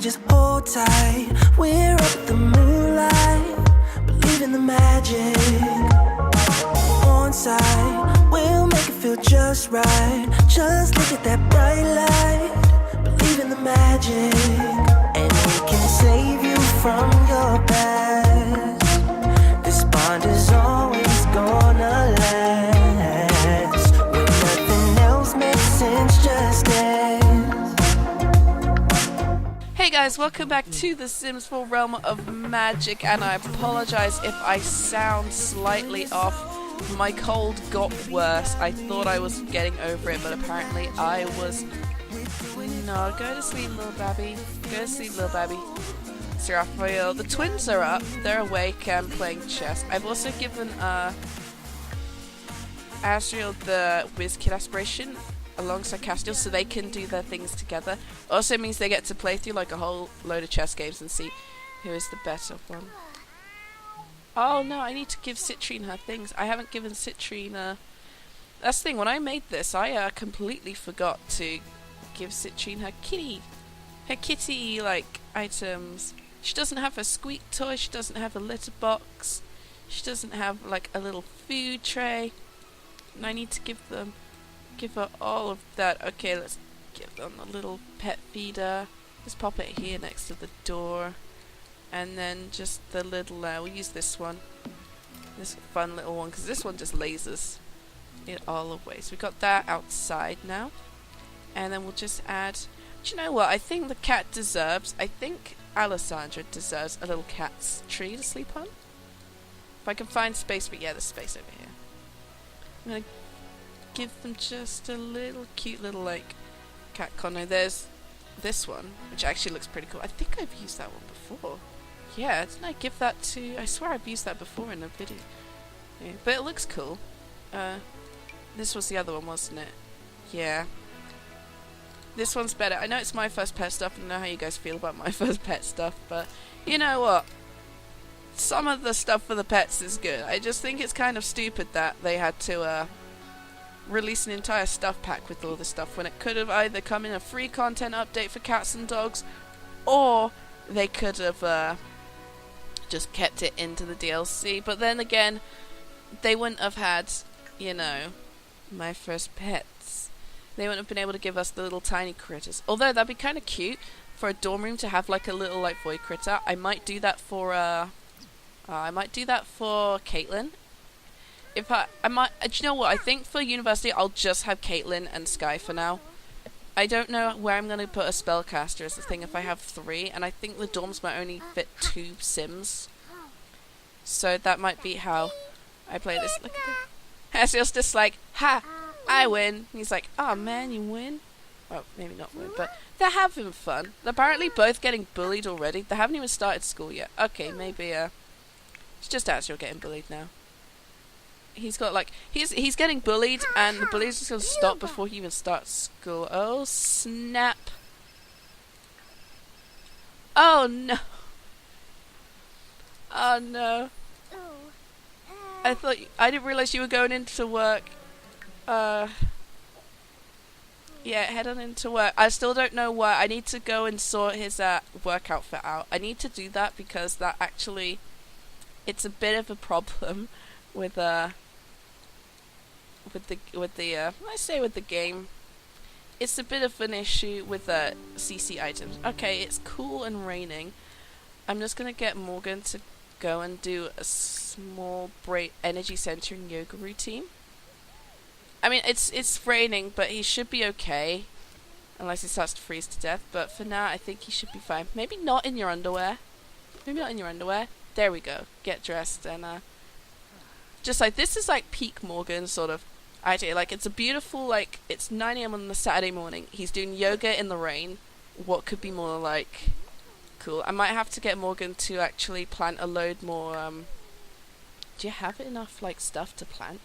just hold tight. We're up at the moonlight, believe in the magic. On side, we'll make it feel just right. Just look at that bright light, believe in the magic. And it can save you from your past. This bond is always gonna last. When nothing else makes sense, just dance. Hey guys, welcome back to The Sims 4 Realm of Magic, and I apologise if I sound slightly off. My cold got worse. I thought I was getting over it, but apparently I was. No, go to sleep, little babby. Go to sleep, little babby. Raphael. The twins are up. They're awake and playing chess. I've also given Azrael the Whiz Kid aspiration alongside Castiel, so they can do their things together. Also means they get to play through like a whole load of chess games and see who is the better one. Oh no, I need to give Citrine her things. I haven't given Citrine that's the thing, when I made this I completely forgot to give Citrine her kitty like items. She doesn't have a squeak toy, she doesn't have a litter box, she doesn't have like a little food tray, and I need to give her all of that. Okay, let's give them a little pet feeder. Let's pop it here next to the door. And then just the little, we'll use this one. This fun little one, because this one just lasers it all away. So we got that outside now. And then we'll just add, do you know what? I think the cat deserves, I think Alessandra deserves a little cat's tree to sleep on. If I can find space, but yeah, there's space over here. I'm going to give them just a little cute little like cat corner. There's this one, which actually looks pretty cool. I think I've used that one before. Yeah, didn't I give that to... I swear I've used that before in a video. Yeah, but it looks cool. This was the other one, wasn't it? Yeah. This one's better. I know it's my first pet stuff, and I know how you guys feel about my first pet stuff, but you know what? Some of the stuff for the pets is good. I just think it's kind of stupid that they had to, release an entire stuff pack with all this stuff when it could have either come in a free content update for cats and dogs, or they could have, just kept it into the DLC. But then again, they wouldn't have had, you know, my first pets. They wouldn't have been able to give us the little tiny critters. Although that'd be kind of cute for a dorm room to have like a little like void critter. I might do that for Caitlin. If I might, do you know what? I think for university I'll just have Caitlin and Sky for now. I don't know where I'm going to put a spellcaster as the thing if I have 3, and I think the dorms might only fit 2 Sims. So that might be how I play this. Look at that. Azrael's just like, ha, I win. And he's like, oh man, you win? Well, maybe not win, but they're having fun. They're apparently both getting bullied already. They haven't even started school yet. Okay, maybe, it's just Azrael getting bullied now. He's got like he's getting bullied, and the bully's just gonna stop before he even starts school. Oh snap! Oh no! Oh no! I didn't realize you were going into work. Yeah, head on into work. I still don't know why. I need to go and sort his work outfit out. I need to do that because that actually, it's a bit of a problem with the game. It's a bit of an issue with CC items. Okay, it's cool and raining. I'm just gonna get Morgan to go and do a small energy centering yoga routine. I mean, it's raining, but he should be okay, unless he starts to freeze to death. But for now, I think he should be fine. Maybe not in your underwear. Maybe not in your underwear. There we go. Get dressed and just like this is like peak Morgan sort of idea. Like it's a beautiful, like it's 9 AM on the Saturday morning. He's doing yoga in the rain. What could be more like cool? I might have to get Morgan to actually plant a load more. Do you have enough like stuff to plant?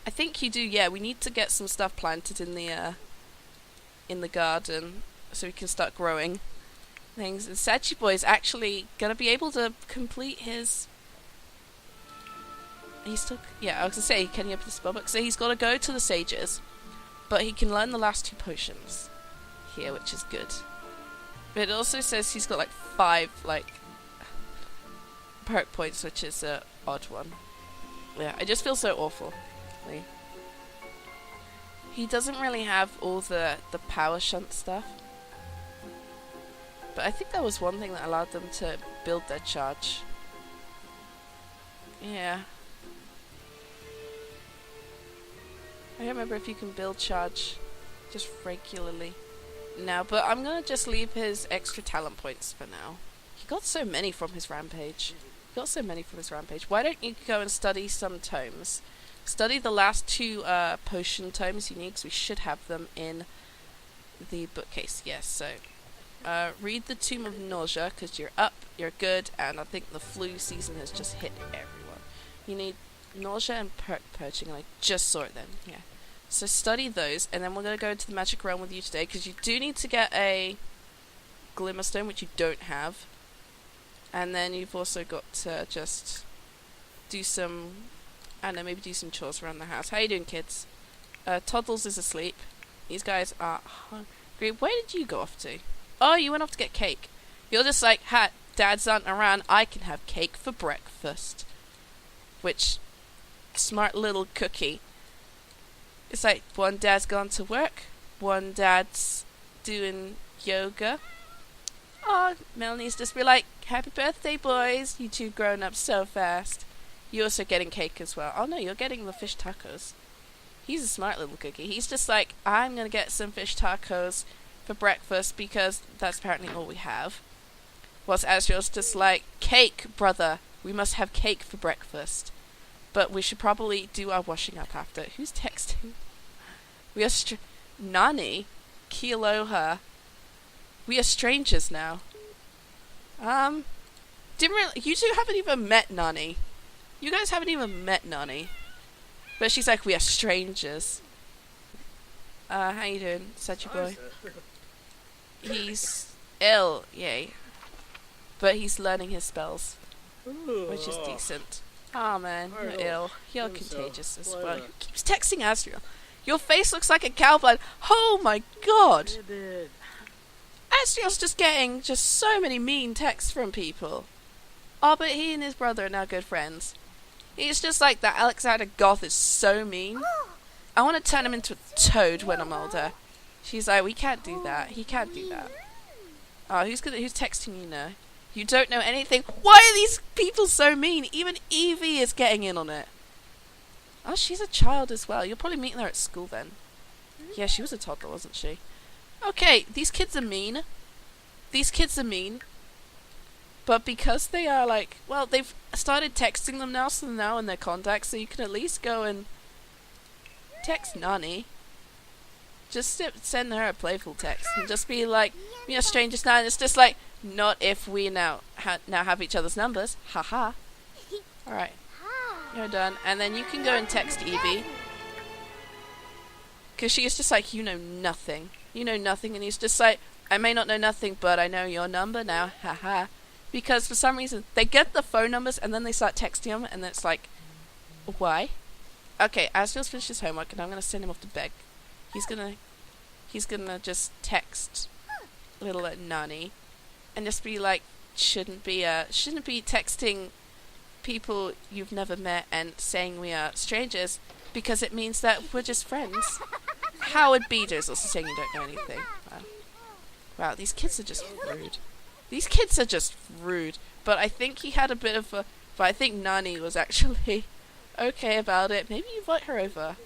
I think you do. Yeah, we need to get some stuff planted in the garden so we can start growing things. And Sachi Boy is actually gonna be able to complete his. He's still, yeah, I was gonna say, can he open the spellbook? So he's got to go to the sages, but he can learn the last 2 potions here, which is good. But it also says he's got like 5 like perk points, which is a odd one. Yeah, I just feel so awful. Like, he doesn't really have all the power shunt stuff. But I think that was one thing that allowed them to build their charge. Yeah. I don't remember if you can build charge just regularly now, but I'm gonna just leave his extra talent points for now. He got so many from his rampage. Why don't you go and study some tomes? Study the last 2 potion tomes you need, because we should have them in the bookcase. Yes, so read the Tomb of Nausea, because you're up, you're good, and I think the flu season has just hit everyone. You need nausea and perk purging, and I just saw it then. Yeah. So study those, and then we're going to go into the magic realm with you today, because you do need to get a Glimmerstone, which you don't have. And then you've also got to just do some, I don't know, maybe do some chores around the house. How you doing, kids? Toddles is asleep. These guys are hungry. Where did you go off to? Oh, you went off to get cake. You're just like, ha, Dad's aren't around, I can have cake for breakfast. Which, smart little cookie. It's like, one dad's gone to work, one dad's doing yoga. Oh, Melanie's just be like, happy birthday, boys. You 2 grown up so fast. You're also getting cake as well. Oh no, you're getting the fish tacos. He's a smart little cookie. He's just like, I'm gonna get some fish tacos for breakfast because that's apparently all we have. Whilst Azrael's just like, cake, brother. We must have cake for breakfast. But we should probably do our washing up after. Who's texting? We are Nani? Kialoha. We are strangers now. Didn't really. You 2 haven't even met Nani. You guys haven't even met Nani. But she's like, we are strangers. How you doing, Sachi boy? He's ill, yay. But he's learning his spells, which is decent. Oh man, you're ill. You're contagious as well. Who keeps texting Azrael? Your face looks like a cowblind. Oh my god! Azrael's just getting just so many mean texts from people. Oh, but he and his brother are now good friends. He's just like, that Alexander Goth is so mean. I want to turn him into a toad when I'm older. She's like, we can't do that. He can't do that. Oh, who's texting you now? You don't know anything. Why are these people so mean? Even Evie is getting in on it. Oh, she's a child as well. You're probably meeting her at school then. Yeah, she was a toddler, wasn't she? Okay, these kids are mean. But because they are like, well, they've started texting them now, so they're now in their contacts, so you can at least go and text Nani. Just send her a playful text and just be like, we are strangers now, and it's just like, not if we now have each other's numbers. Haha. Alright. You're done. And then you can go and text Evie. Because she is just like, you know nothing. You know nothing. And he's just like, I may not know nothing, but I know your number now. Haha. Because for some reason, they get the phone numbers and then they start texting them. And it's like, why? Okay, Azrael's finished his homework and I'm going to send him off to bed. He's gonna just text little Nani. And just be like, shouldn't be texting people you've never met and saying we are strangers because it means that we're just friends. Howard Beeder's also saying you don't know anything. Wow, these kids are just rude. But I think he had a bit of a... But I think Nani was actually okay about it. Maybe invite her over.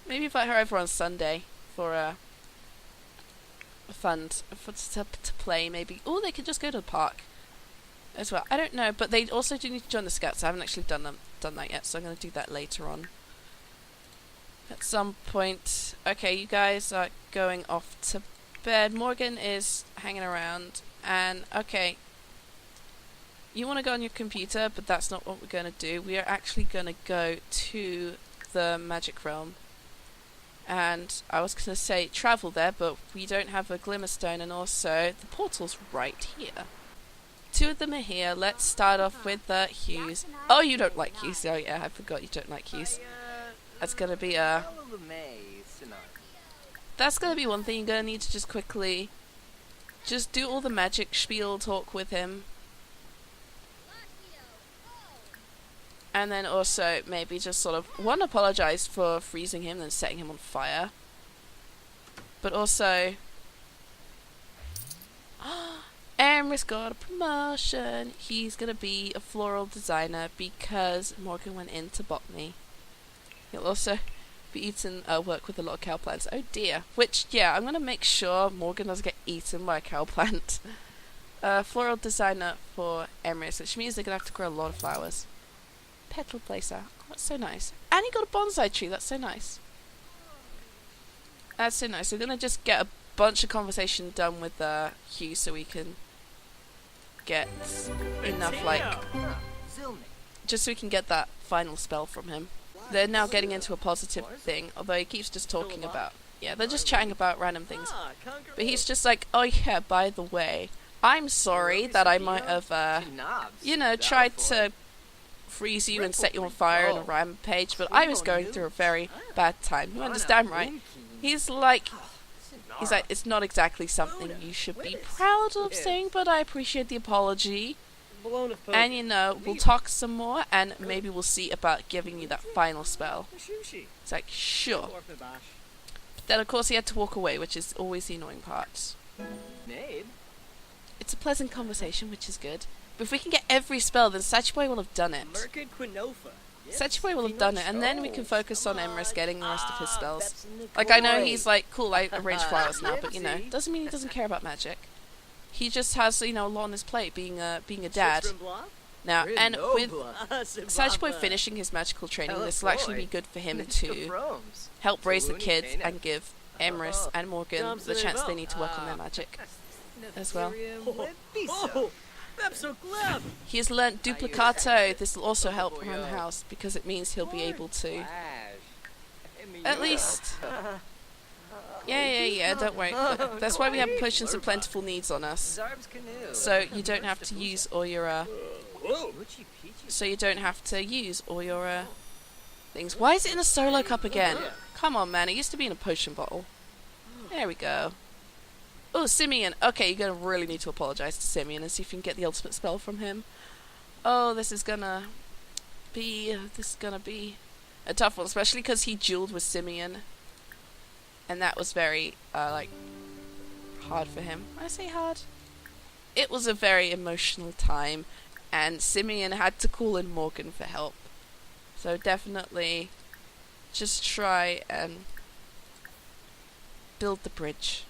Maybe invite her over on Sunday for a fun to play maybe. Or they could just go to the park as well. I don't know, but they also do need to join the Scouts. I haven't actually done that yet, so I'm going to do that later on at some point. Okay, you guys are going off to bed. Morgan is hanging around, and okay, you want to go on your computer, but that's not what we're going to do. We are actually going to go to the Magic Realm. And I was going to say travel there, but we don't have a Glimmerstone, and also the portal's right here. 2 of them are here. Let's start off with Hughes. Oh, you don't like Hughes. Oh yeah, I forgot you don't like Hughes. That's going to be that's going to be one thing you're going to need to just quickly just do all the magic spiel talk with him. And then also maybe just sort of, one, apologize for freezing him and setting him on fire. But also, Emrys got a promotion. He's gonna be a floral designer because Morgan went into botany. He'll also be eaten, work with a lot of cow plants. Oh dear. Which, yeah, I'm gonna make sure Morgan doesn't get eaten by a cow plant. Floral designer for Emrys, which means they're gonna have to grow a lot of flowers. Petal placer. Oh, that's so nice. And he got a bonsai tree. That's so nice. That's so nice. We're gonna just get a bunch of conversation done with Hugh so we can get enough, like, just so we can get that final spell from him. They're now getting into a positive thing, although he keeps just talking about, yeah, they're just chatting about random things. But he's just like, oh yeah, by the way, I'm sorry that I might have, you know, tried to freeze you and set you on fire on a rampage, but I was going through a very bad time. You understand, right? He's like, it's not exactly something you should be proud of saying, but I appreciate the apology. And, you know, we'll talk some more, and maybe we'll see about giving you that final spell. It's like, sure. But then, of course, he had to walk away, which is always the annoying part. It's a pleasant conversation, which is good. But if we can get every spell, then Sagittarius will have done it. Sagittarius will have done it, and then we can focus on Emrys getting the rest of his spells. Like, I know he's like, cool, I arrange flowers now, but, you know, doesn't mean he doesn't care about magic. He just has, you know, a lot on his plate, being a dad. Now, and with Sagittarius finishing his magical training, this will actually be good for him to help raise the kids and give Emrys and Morgan the chance they need to work on their magic as well. He has learnt duplicato. This will also help around the house because it means he'll be able to at least, yeah, don't worry. That's why we have potions of plentiful needs on us, so you don't have to use all your things. Why is it in a solo cup again? Come on, man, it used to be in a potion bottle. There we go. Oh, Simeon. Okay, you're going to really need to apologize to Simeon and see if you can get the ultimate spell from him. Oh, this is gonna be a tough one, especially because he dueled with Simeon. And that was very, like, hard for him. I say hard. It was a very emotional time, and Simeon had to call in Morgan for help. So definitely just try and build the bridge.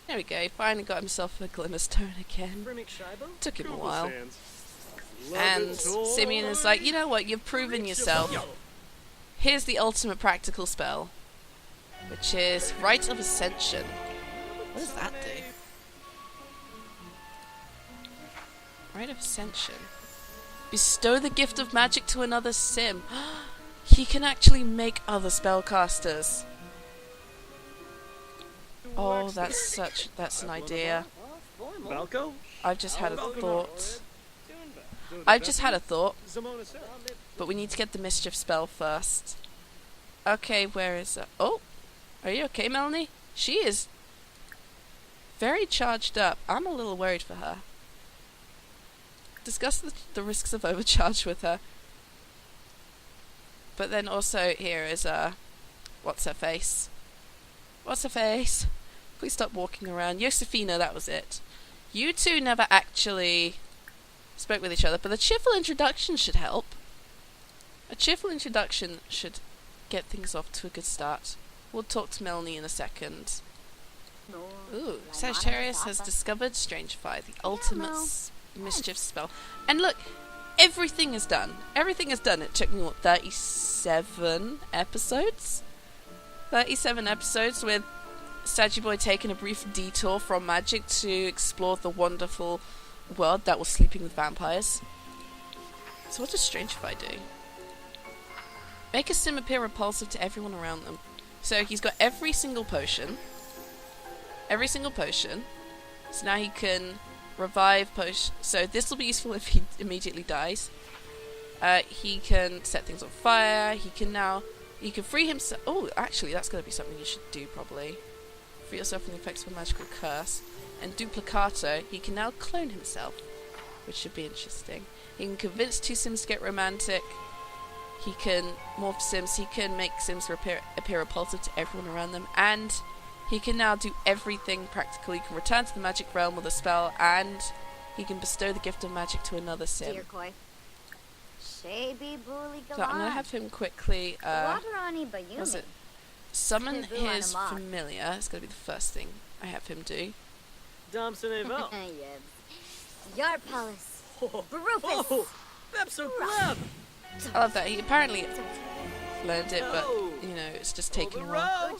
There we go, he finally got himself a Glimmerstone again. Took him a while. And Simeon is like, you know what, you've proven yourself. Here's the ultimate practical spell, which is Rite of Ascension. What does that do? Rite of Ascension. Bestow the gift of magic to another sim. He can actually make other spellcasters. Oh, that's an idea. I've just had a thought. But we need to get the mischief spell first. Okay, where is it? Oh, are you okay, Melanie? She is very charged up. I'm a little worried for her. Discuss the risks of overcharge with her. But then also here is what's her face? What's her face? Please stop walking around. Josefina, that was it. You two never actually spoke with each other, but a cheerful introduction should help. A cheerful introduction should get things off to a good start. We'll talk to Melanie in a second. Ooh, Sagittarius has discovered Strangify, the ultimate mischief spell. And look, everything is done. Everything is done. It took me, what, 37 episodes? 37 episodes with Sagiboy taking a brief detour from magic to explore the wonderful world that was sleeping with vampires. So what does Strangify do? Make a sim appear repulsive to everyone around them. So he's got every single potion. Every single potion. So now he can revive potion. So this will be useful if he immediately dies. He can set things on fire. He can free himself. Oh, actually, that's going to be something you should do probably. Free yourself from the effects of a magical curse. and duplicator, he can now clone himself, which should be interesting. He can convince two Sims to get romantic. He can morph Sims. He can make Sims appear repulsive to everyone around them. And he can now do everything practical. He can return to the magic realm with a spell, and he can bestow the gift of magic to another Sim. So I'm going to have him quickly summon his familiar. It's going to be the first thing I have him do. Yard Palace. I love that. He apparently learned it, but, you know, it's just taking a while.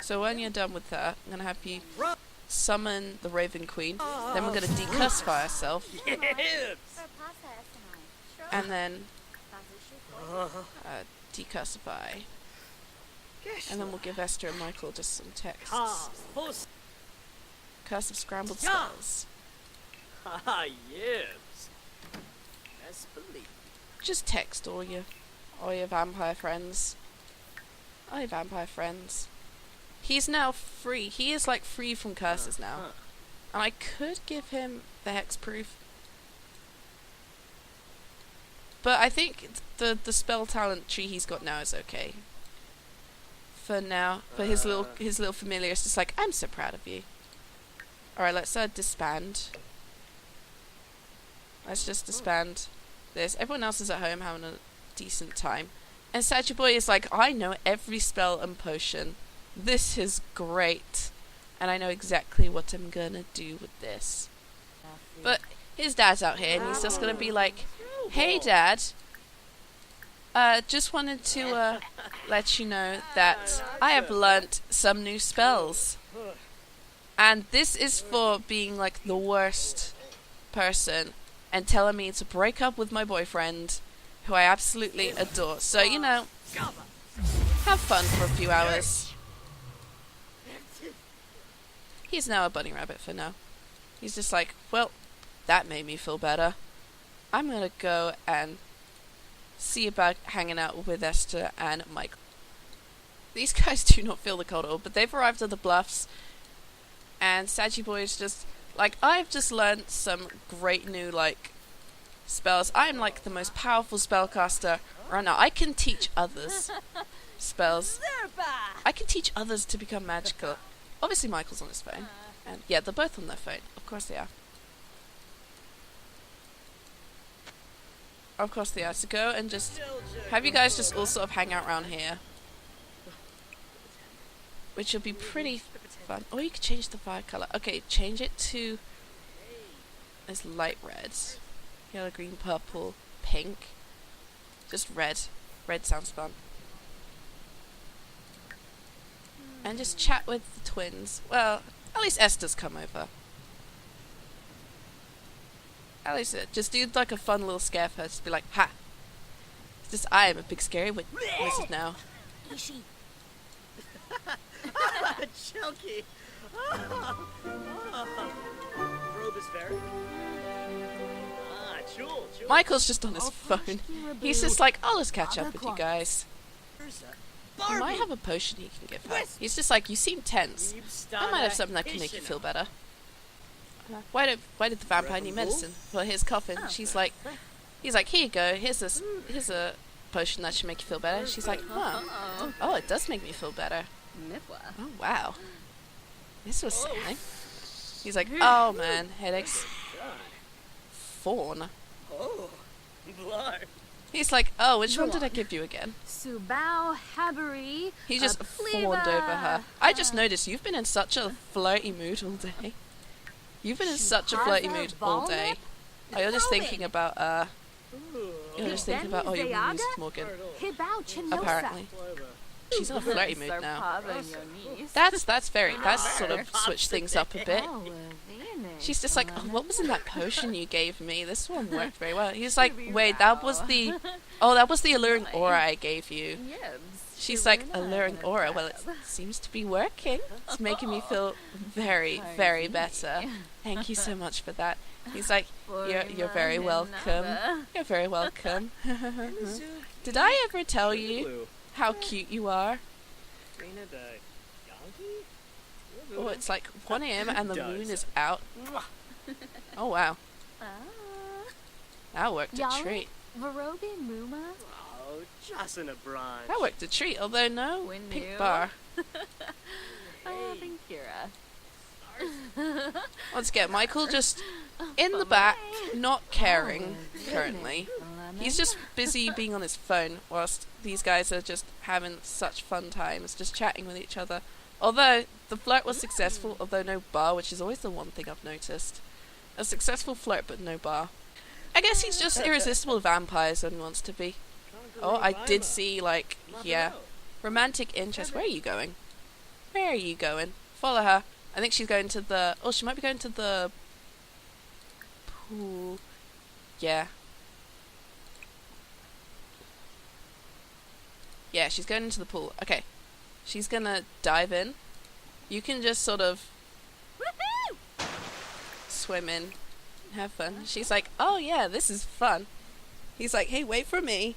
So when you're done with that, I'm going to have you summon the Raven Queen. Then we're going to decursify ourselves. And then decursify. And then we'll give Esther and Michael just some texts. Curse of scrambled spells. Just text all your vampire friends. All your vampire friends. He's now free. He is like free from curses now. And I could give him the hexproof. But I think the spell talent tree he's got now is okay. For now. But his little familiar is just like, I'm so proud of you. Alright, let's disband. Let's just disband this. Everyone else is at home having a decent time. And Sagittarius Boy is like, I know every spell and potion. This is great. And I know exactly what I'm gonna do with this. But his dad's out here and he's just gonna be like, hey Dad, just wanted to let you know that I have learnt some new spells. And this is for being like the worst person and telling me to break up with my boyfriend, who I absolutely adore. So, you know, have fun for a few hours. He's now a bunny rabbit for now. He's just like, well, that made me feel better. I'm gonna go and see about hanging out with Esther and Michael. These guys do not feel the cold at all, but they've arrived at the bluffs. And Saggy Boy is just like, I've just learned some great new like spells. I am like the most powerful spellcaster right now. I can teach others spells. I can teach others to become magical. Obviously Michael's on his phone. And yeah, they're both on their phone. Of course they are. Of course they are. So go and just have you guys just all sort of hang out around here. Which will be pretty fun. Or you could change the fire color. Okay, change it to this light red. Yellow, green, purple, pink. Just red. Red sounds fun. And just chat with the twins. Well, at least Esther's come over. At least just do like a fun little scare for her. Just be like, ha! It's just I am a big scary wizard now. Chelky. Michael's just on his phone. He's just like, I'll just catch up with you guys. He might have a potion he can give her. He's just like, you seem tense. I might have something that can make you feel better. Why did the vampire need medicine? For his coffin. He's like, here you go. Here's a potion that should make you feel better. She's like, huh. Oh, it does make me feel better. Oh wow. This was something. He's like, oh man, headaches. Fawn. He's like, oh, which one did I give you again? He just fawned over her. I just noticed you've been in such a flirty mood all day. You've been in such a flirty mood all day. Oh, you're just thinking about oh, you're amused, Morgan. Apparently. She's in a flirty mood now. That's sort of switched things up a bit. She's just like, oh, what was in that potion you gave me? This one worked very well. He's like, wait, that was the alluring aura I gave you. She's like, alluring aura? Well, it seems to be working. It's making me feel very, very better. Thank you so much for that. He's like, you're very welcome. You're very welcome. Did I ever tell you how cute you are? Oh, it's like 1 a.m. and the moon is out. Oh, wow. That worked a treat. Oh, just in a brunch. That worked a treat, although no pink bar. Once again, Michael just in the back, not caring currently. He's just busy being on his phone whilst these guys are just having such fun times, just chatting with each other. Although the flirt was successful, although no bar, which is always the one thing I've noticed. A successful flirt, but no bar. I guess he's just irresistible vampires when he wants to be. Oh, I did see, like, yeah, romantic interest. Where are you going? Where are you going? Follow her. I think she's going to the... Oh, she might be going to the pool. Yeah. Yeah, she's going into the pool. Okay. She's gonna dive in. You can just sort of swim in and have fun. She's like, oh yeah, this is fun. He's like, hey, wait for me.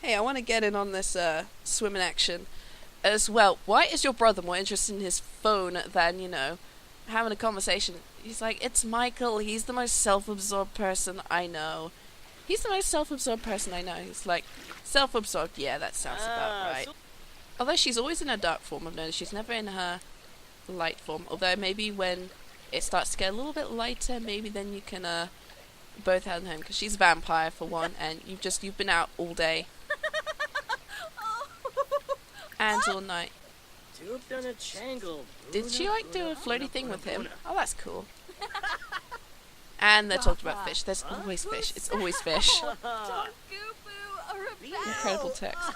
Hey, I want to get in on this swimming action as well. Why is your brother more interested in his phone than, you know, having a conversation? He's like, it's Michael. He's the most self-absorbed person I know. He's the most self-absorbed person I know. He's like, self-absorbed. Yeah, that sounds about right. Although she's always in her dark form, I've noticed. She's never in her light form. Although maybe when it starts to get a little bit lighter, maybe then you can both head home. Because she's a vampire, for one, and you've been out all day. And all night. Did she like do a floaty thing with him? Oh, that's cool. And they're talking about fish. There's always fish. It's always fish. Incredible text.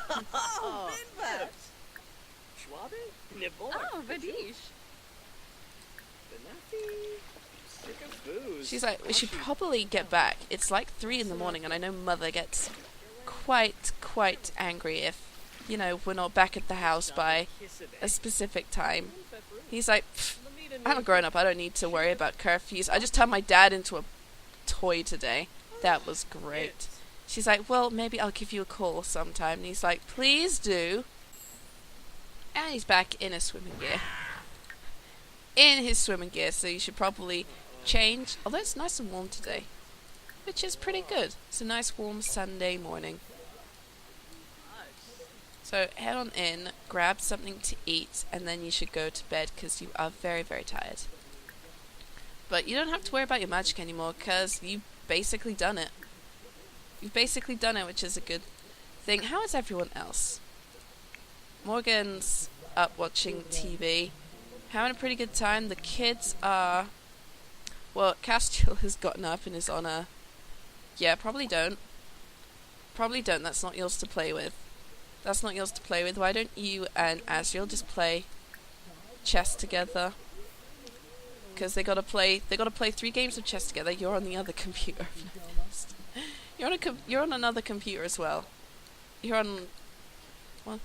She's like, we should probably get back. It's like 3 in the morning, and I know Mother gets quite angry if, you know, we're not back at the house by a specific time. He's like, I'm a grown up. I don't need to worry about curfews. I just turned my dad into a toy today. That was great. She's like, well, maybe I'll give you a call sometime. And he's like, please do. And he's back in his swimming gear. In his swimming gear, so you should probably change. Although it's nice and warm today, which is pretty good. It's a nice warm Sunday morning. So head on in, grab something to eat, and then you should go to bed because you are very, very tired. But you don't have to worry about your magic anymore because you've basically done it. You've basically done it, which is a good thing. How is everyone else? Morgan's up watching TV, having a pretty good time. The kids are... Well, Castiel has gotten up and is on a... Yeah, probably don't. Probably don't. That's not yours to play with. That's not yours to play with. Why don't you and Azrael just play chess together? Because they gotta play 3 games of chess together. You're on the other computer. You're on another computer as well. You're on one.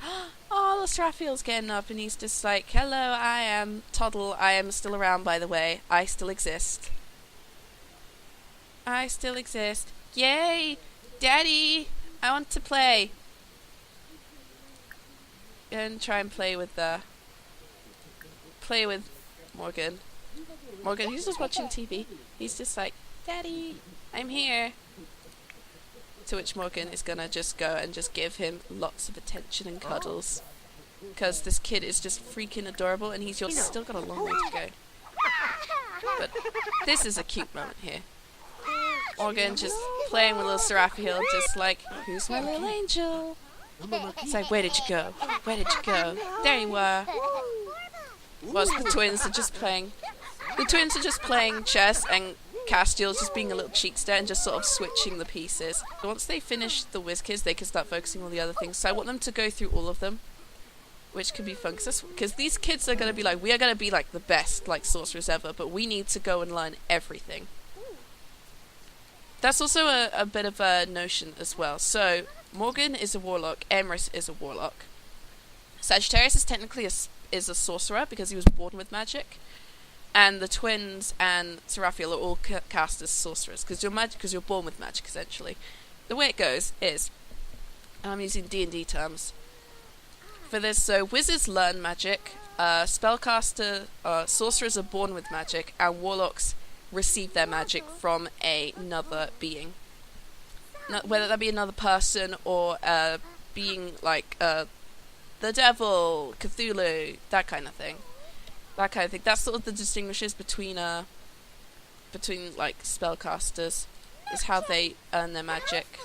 Oh, Azrael's getting up and he's just like, hello, I am Toddle. I am still around, by the way. I still exist. I still exist. Yay! Daddy! I want to play. And try and play with Morgan. Morgan, he's just watching TV. He's just like, Daddy, I'm here. To which Morgan is gonna just go and just give him lots of attention and cuddles. Because this kid is just freaking adorable and he's still got a long way to go. But this is a cute moment here. Morgan just playing with little Seraphiel, just like, who's my little angel? It's like, where did you go? Where did you go? There you were. Whilst the twins are just playing. The twins are just playing chess and Castiel's just being a little cheekster and just sort of switching the pieces. Once they finish the whiz kids, they can start focusing on the other things. So I want them to go through all of them, which could be fun. Because these kids are going to be like, we are going to be like the best like sorcerers ever, but we need to go and learn everything. That's also a bit of a notion as well. So Morgan is a warlock, Emrys is a warlock. Sagittarius is technically is a sorcerer because he was born with magic. And the twins and Seraphiel are all cast as sorcerers because you're born with magic essentially. The way it goes is, I'm using D&D terms for this. So wizards learn magic spellcaster, sorcerers are born with magic, and warlocks receive their magic from another being. Whether that be another person or being like the devil, Cthulhu, that kind of thing. That's sort of the distinguishes between like spellcasters, is how they earn their magic.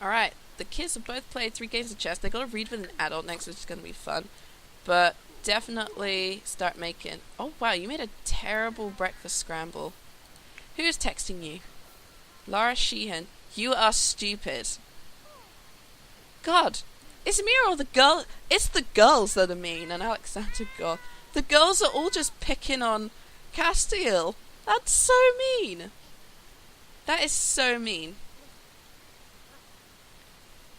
Alright, the kids have both played 3 games of chess. They got to read with an adult next, which is going to be fun. But definitely start making... Oh wow, you made a terrible breakfast scramble. Who's texting you? Laura Sheehan. You are stupid. God, it's me or the girl? It's the girls that are mean, and Alexander God. The girls are all just picking on Castiel. That's so mean. That is so mean.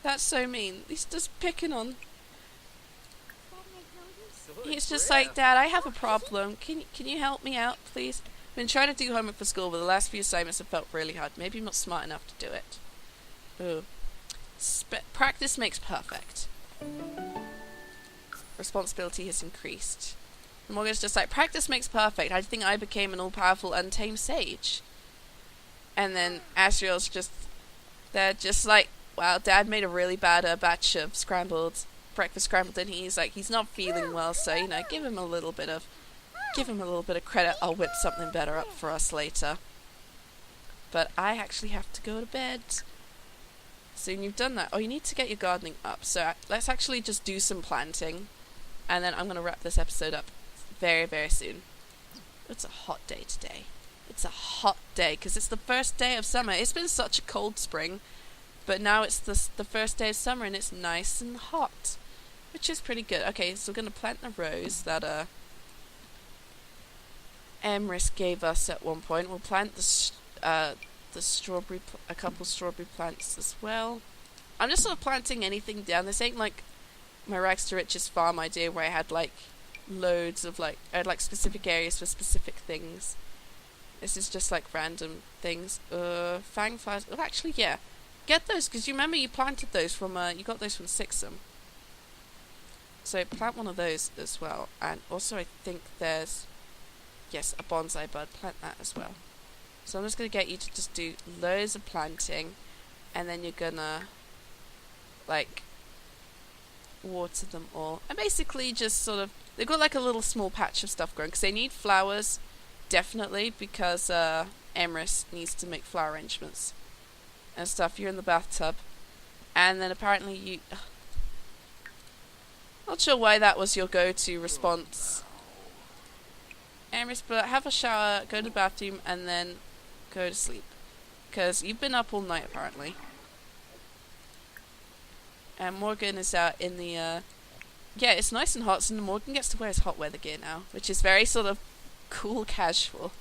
That's so mean. He's just picking on... He's just like, Dad, I have a problem. Can you help me out, please? I've been trying to do homework for school, but the last few assignments have felt really hard. Maybe I'm not smart enough to do it. Ooh. Practice makes perfect. Responsibility has increased. And Morgan's just like, practice makes perfect. I think I became an all-powerful, untamed sage. And then Azrael's just... They're just like, wow, Dad made a really bad batch of breakfast scrambled, and he's like, he's not feeling well, so, you know, give him a little bit of credit. I'll whip something better up for us later. But I actually have to go to bed. Soon you've done that. Oh, you need to get your gardening up, so let's actually just do some planting, and then I'm going to wrap this episode up very, very soon. It's a hot day today. It's a hot day, because it's the first day of summer. It's been such a cold spring, but now it's the first day of summer, and it's nice and hot, which is pretty good. Okay, so we're going to plant the rose that Emrys gave us at one point. We'll plant the strawberry, a couple strawberry plants as well. I'm just sort of planting anything down. This ain't like my Rags to Riches farm idea where I had like loads of I had like specific areas for specific things. This is just like random things. Fang flowers. Oh, actually, yeah. Get those, because you remember you planted those from, you got those from Sixum. So plant one of those as well. And also I think there's, yes, a bonsai bud. Plant that as well. So I'm just going to get you to just do loads of planting. And then you're going to, like, water them all. And basically just sort of, they've got like a little small patch of stuff growing. Because they need flowers, definitely, because Emrys needs to make flower arrangements and stuff. You're in the bathtub. And then apparently you... Not sure why that was your go-to response, Emrys, but have a shower, go to the bathroom, and then go to sleep. Because you've been up all night, apparently. And Morgan is out in the, yeah, it's nice and hot, so Morgan gets to wear his hot weather gear now, which is very sort of cool casual.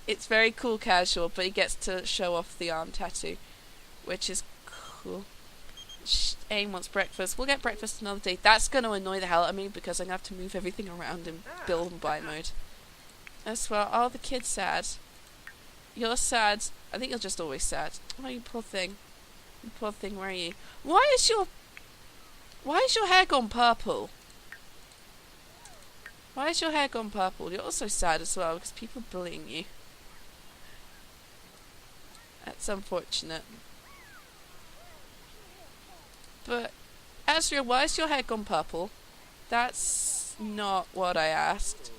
It's very cool casual, but he gets to show off the arm tattoo, which is cool. Aim wants breakfast. We'll get breakfast another day. That's going to annoy the hell out of me because I'm going to have to move everything around in build and buy mode. As well. Oh, the kid's sad. You're sad. I think you're just always sad. Oh, you poor thing. You poor thing, where are you? Why is your hair gone purple? Why is your hair gone purple? You're also sad as well because people are bullying you. That's unfortunate. But, Azrael, why is your hair gone purple? That's not what I asked.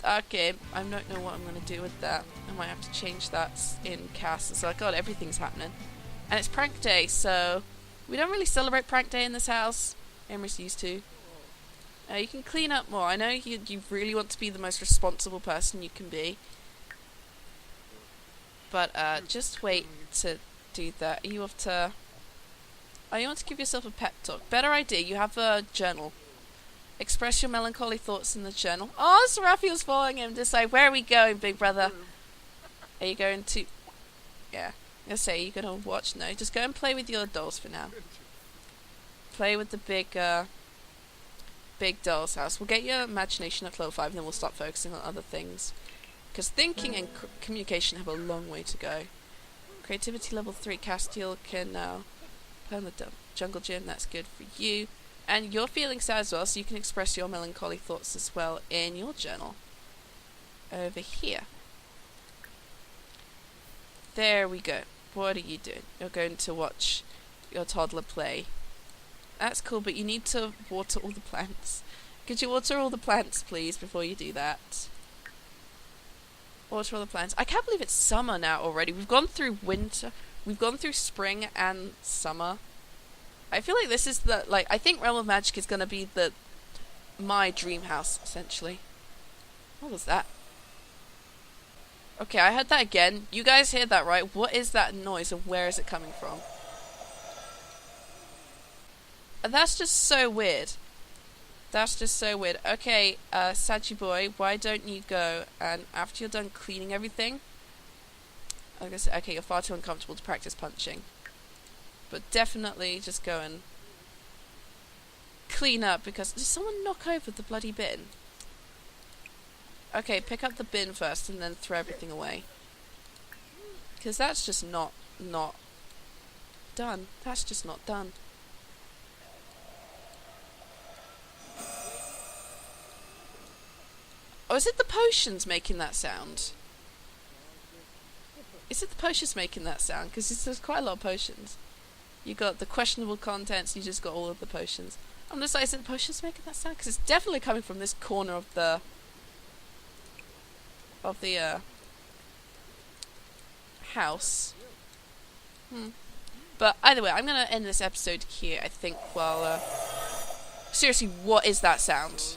Okay, I don't know what I'm going to do with that. I might have to change that in cast. So, God, everything's happening. And it's prank day, so we don't really celebrate prank day in this house. Emrys used to. You can clean up more. I know you really want to be the most responsible person you can be. But, just wait to do that. Are you off to... Oh, you want to give yourself a pep talk. Better idea, you have a journal. Express your melancholy thoughts in the journal. Oh, Seraphiel's following him. Just like, where are we going, big brother? Are you going to... Yeah. I say, you're going to watch? No, just go and play with your dolls for now. Play with the big doll's house. We'll get your imagination at level 5, and then we'll start focusing on other things. Because thinking and communication have a long way to go. Creativity level 3. Castiel can now... Play on the jungle gym, that's good for you. And you're feeling sad as well, so you can express your melancholy thoughts as well in your journal. Over here. There we go. What are you doing? You're going to watch your toddler play. That's cool, but you need to water all the plants. Could you water all the plants, please, before you do that? Water all the plants. I can't believe it's summer now already. We've gone through winter. We've gone through spring and summer. I feel like this is the, like, I think Realm of Magic is going to be my dream house, essentially. What was that? Okay, I heard that again. You guys heard that, right? What is that noise and where is it coming from? That's just so weird. That's just so weird. Okay, Saggy boy, why don't you go and after you're done cleaning everything... I guess, okay, you're far too uncomfortable to practice punching. But definitely just go and clean up because... Did someone knock over the bloody bin? Okay, pick up the bin first and then throw everything away. Because that's just not done. That's just not done. Oh, is it the potions making that sound? Is it the potions making that sound? Because there's quite a lot of potions. You got the questionable contents, you just got all of the potions. I'm just like, is it the potions making that sound? Because it's definitely coming from this corner of the... house. But either way, I'm going to end this episode here, I think, while... Seriously, what is that sound?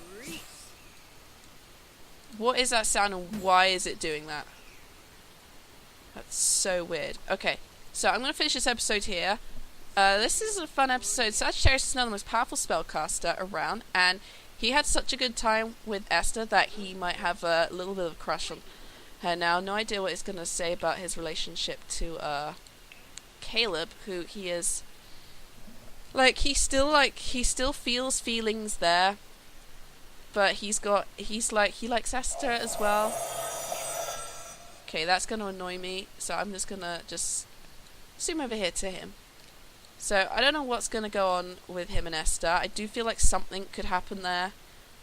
What is that sound and why is it doing that? That's so weird. Okay, so I'm going to finish this episode here. This is a fun episode. Sagittarius is now the most powerful spellcaster around, and he had such a good time with Esther that he might have a little bit of a crush on her now. No idea what he's going to say about his relationship to Caleb, who he is... he still feels feelings there. But he likes Esther as well. Okay, that's going to annoy me. So I'm just going to zoom over here to him. So I don't know what's going to go on with him and Esther. I do feel like something could happen there.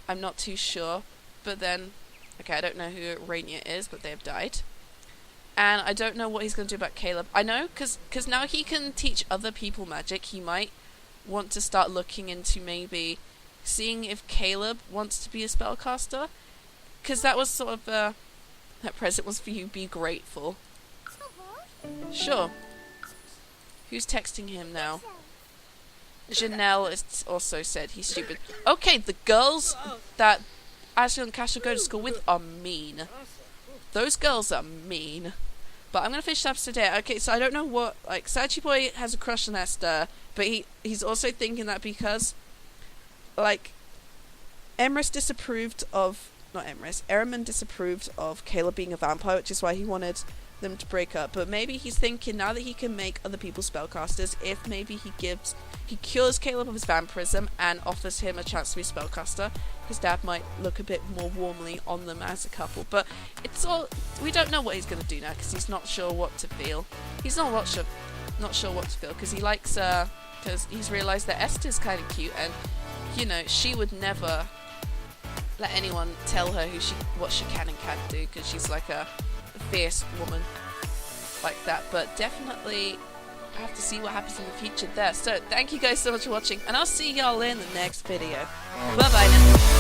I'm not too sure. But then, okay, I don't know who Rainier is, but they have died. And I don't know what he's going to do about Caleb. I know, because now he can teach other people magic. He might want to start looking into maybe... seeing if Caleb wants to be a spellcaster. Because that was sort of that present was for you, be grateful. Sure. Who's texting him now? Janelle has also said he's stupid. Okay, the girls that Azrael and Castiel go to school with are mean. Those girls are mean. But I'm going to finish the episode here. Okay, so I don't know what... Saggy Boy has a crush on Esther, but he's also thinking that because... Emrys disapproved of... Not Emrys. Ehrman disapproved of Caleb being a vampire, which is why he wanted them to break up. But maybe he's thinking, now that he can make other people spellcasters, if maybe he cures Caleb of his vampirism and offers him a chance to be a spellcaster, his dad might look a bit more warmly on them as a couple. But it's all... We don't know what he's going to do now, because he's not sure what to feel. He's not sure what to feel, because he likes... because he's realised that Esther's kind of cute, and... You know, she would never let anyone tell her what she can and can't do, because she's like a fierce woman like that. But definitely have to see what happens in the future there. So thank you guys so much for watching, and I'll see y'all in the next video. Bye bye now.